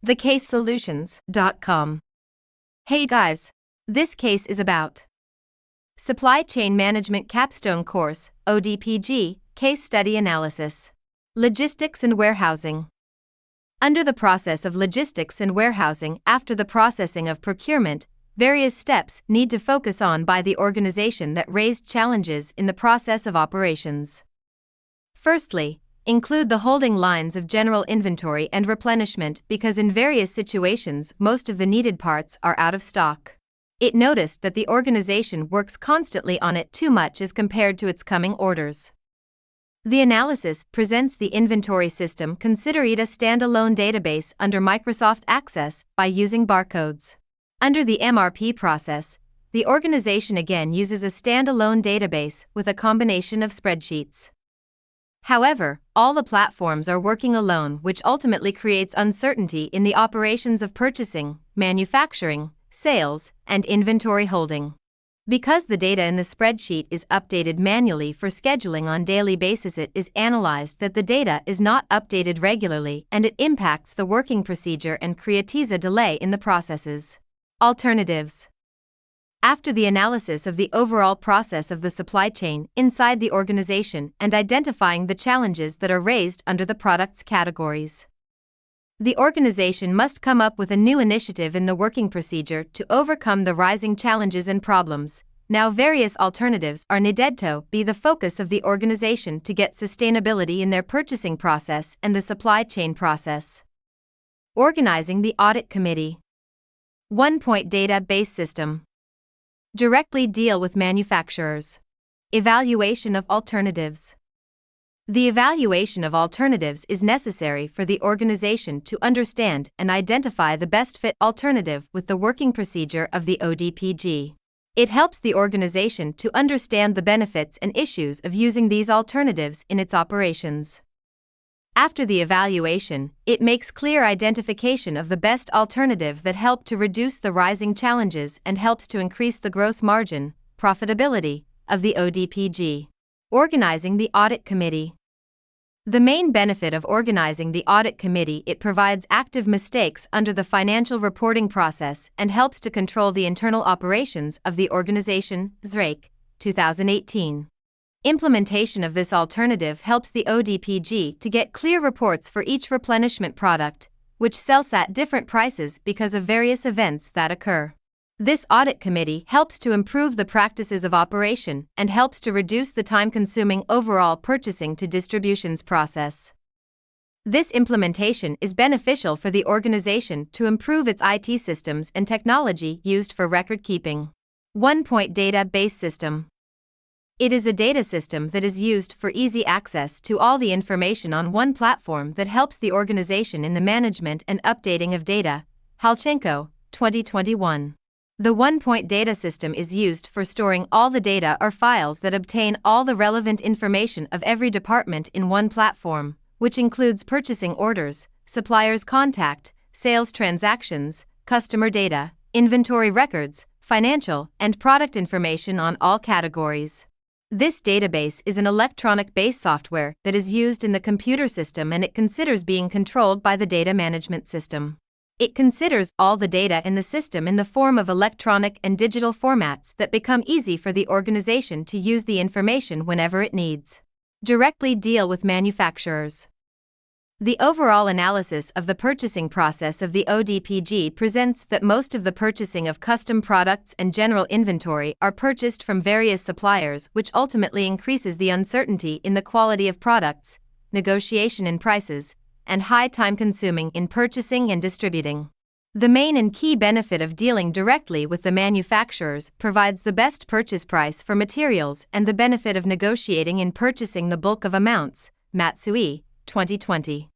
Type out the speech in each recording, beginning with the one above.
thecasesolutions.com. Hey guys, this case is about Supply Chain Management Capstone Course, ODPG, Case Study Analysis. Logistics and Warehousing. Under the process of logistics and warehousing, after the processing of procurement, various steps need to focus on by the organization that raised challenges in the process of operations. Firstly, include the holding lines of general inventory and replenishment because in various situations most of the needed parts are out of stock. It noticed that the organization works constantly on it too much as compared to its coming orders. The analysis presents the inventory system. Consider it a standalone database under Microsoft Access by using barcodes. Under the MRP process, the organization again uses a standalone database with a combination of spreadsheets. However, all the platforms are working alone, which ultimately creates uncertainty in the operations of purchasing, manufacturing, sales, and inventory holding. Because the data in the spreadsheet is updated manually for scheduling on daily basis, it is analyzed that the data is not updated regularly and it impacts the working procedure and creates a delay in the processes. Alternatives. After the analysis of the overall process of the supply chain inside the organization and identifying the challenges that are raised under the products categories, the organization must come up with a new initiative in the working procedure to overcome the rising challenges and problems. Now various alternatives are needed to be the focus of the organization to get sustainability in their purchasing process and the supply chain process. Organizing the audit committee. One-point data-based system. Directly deal with manufacturers. Evaluation of alternatives. The evaluation of alternatives is necessary for the organization to understand and identify the best fit alternative with the working procedure of the ODPG. It helps the organization to understand the benefits and issues of using these alternatives in its operations. After the evaluation, it makes clear identification of the best alternative that help to reduce the rising challenges and helps to increase the gross margin, profitability, of the ODPG. Organizing the audit committee. The main benefit of organizing the audit committee, it provides active mistakes under the financial reporting process and helps to control the internal operations of the organization. Zrake, 2018. Implementation of this alternative helps the ODPG to get clear reports for each replenishment product, which sells at different prices because of various events that occur. This audit committee helps to improve the practices of operation and helps to reduce the time-consuming overall purchasing to distributions process. This implementation is beneficial for the organization to improve its IT systems and technology used for record keeping. One-point data-based system. It is a data system that is used for easy access to all the information on one platform that helps the organization in the management and updating of data. Halchenko, 2021. The one-point data system is used for storing all the data or files that obtain all the relevant information of every department in one platform, which includes purchasing orders, suppliers' contact, sales transactions, customer data, inventory records, financial and product information on all categories. This database is an electronic-based software that is used in the computer system and it considers being controlled by the data management system. It considers all the data in the system in the form of electronic and digital formats that become easy for the organization to use the information whenever it needs. Directly deal with manufacturers. The overall analysis of the purchasing process of the ODPG presents that most of the purchasing of custom products and general inventory are purchased from various suppliers, which ultimately increases the uncertainty in the quality of products, negotiation in prices, and high time consuming in purchasing and distributing. The main and key benefit of dealing directly with the manufacturers provides the best purchase price for materials and the benefit of negotiating in purchasing the bulk of amounts. Matsui, 2020.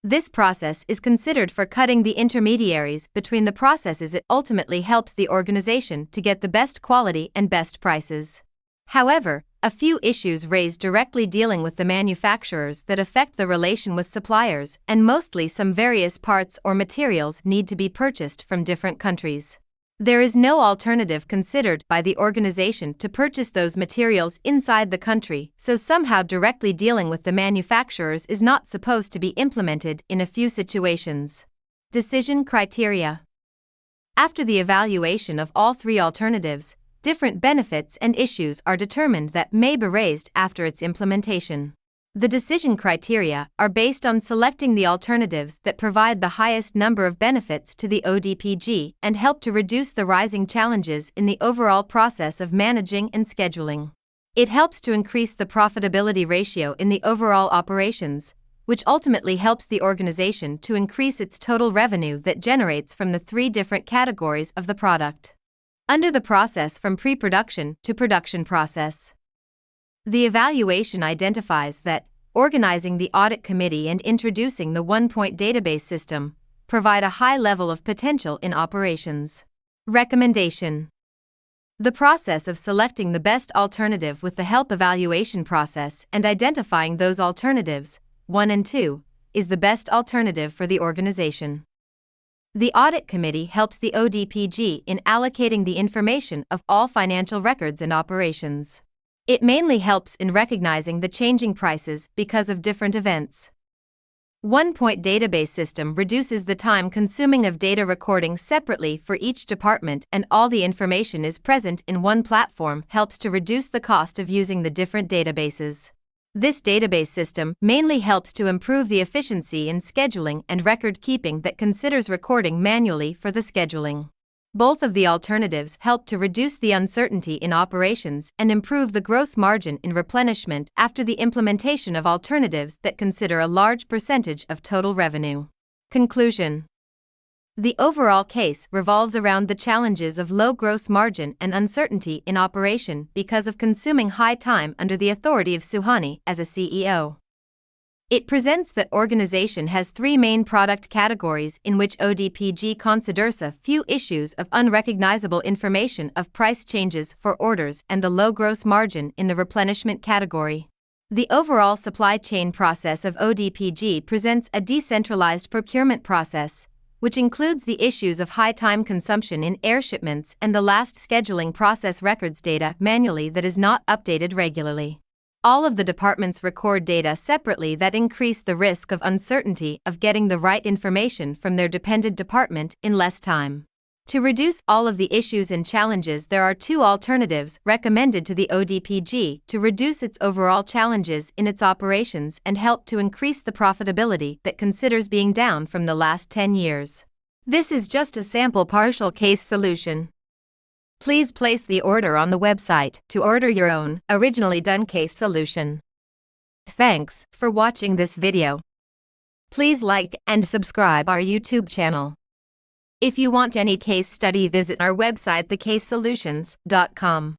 This process is considered for cutting the intermediaries between the processes. It ultimately helps the organization to get the best quality and best prices. However, a few issues raised directly dealing with the manufacturers that affect the relation with suppliers, and mostly some various parts or materials need to be purchased from different countries. There is no alternative considered by the organization to purchase those materials inside the country, so somehow directly dealing with the manufacturers is not supposed to be implemented in a few situations. Decision criteria. After the evaluation of all three alternatives, different benefits and issues are determined that may be raised after its implementation. The decision criteria are based on selecting the alternatives that provide the highest number of benefits to the ODPG and help to reduce the rising challenges in the overall process of managing and scheduling. It helps to increase the profitability ratio in the overall operations, which ultimately helps the organization to increase its total revenue that generates from the three different categories of the product. Under the process from pre-production to production process. The evaluation identifies that organizing the audit committee and introducing the one-point database system provide a high level of potential in operations. Recommendation. The process of selecting the best alternative with the help evaluation process and identifying those alternatives, 1 and 2, is the best alternative for the organization. The audit committee helps the ODPG in allocating the information of all financial records and operations. It mainly helps in recognizing the changing prices because of different events. One-point database system reduces the time consuming of data recording separately for each department, and all the information is present in one platform helps to reduce the cost of using the different databases. This database system mainly helps to improve the efficiency in scheduling and record keeping that considers recording manually for the scheduling. Both of the alternatives help to reduce the uncertainty in operations and improve the gross margin in replenishment after the implementation of alternatives that consider a large percentage of total revenue. Conclusion. The overall case revolves around the challenges of low gross margin and uncertainty in operation because of consuming high time under the authority of Suhani as a CEO. It presents that organization has three main product categories in which ODPG considers a few issues of unrecognizable information of price changes for orders and the low gross margin in the replenishment category. The overall supply chain process of ODPG presents a decentralized procurement process, which includes the issues of high time consumption in air shipments and the last scheduling process records data manually that is not updated regularly. All of the departments record data separately that increase the risk of uncertainty of getting the right information from their dependent department in less time. To reduce all of the issues and challenges, there are two alternatives recommended to the ODPG to reduce its overall challenges in its operations and help to increase the profitability that considers being down from the last 10 years. This is just a sample partial case solution. Please place the order on the website to order your own originally done case solution. Thanks for watching this video. Please like and subscribe our YouTube channel. If you want any case study, visit our website thecasesolutions.com.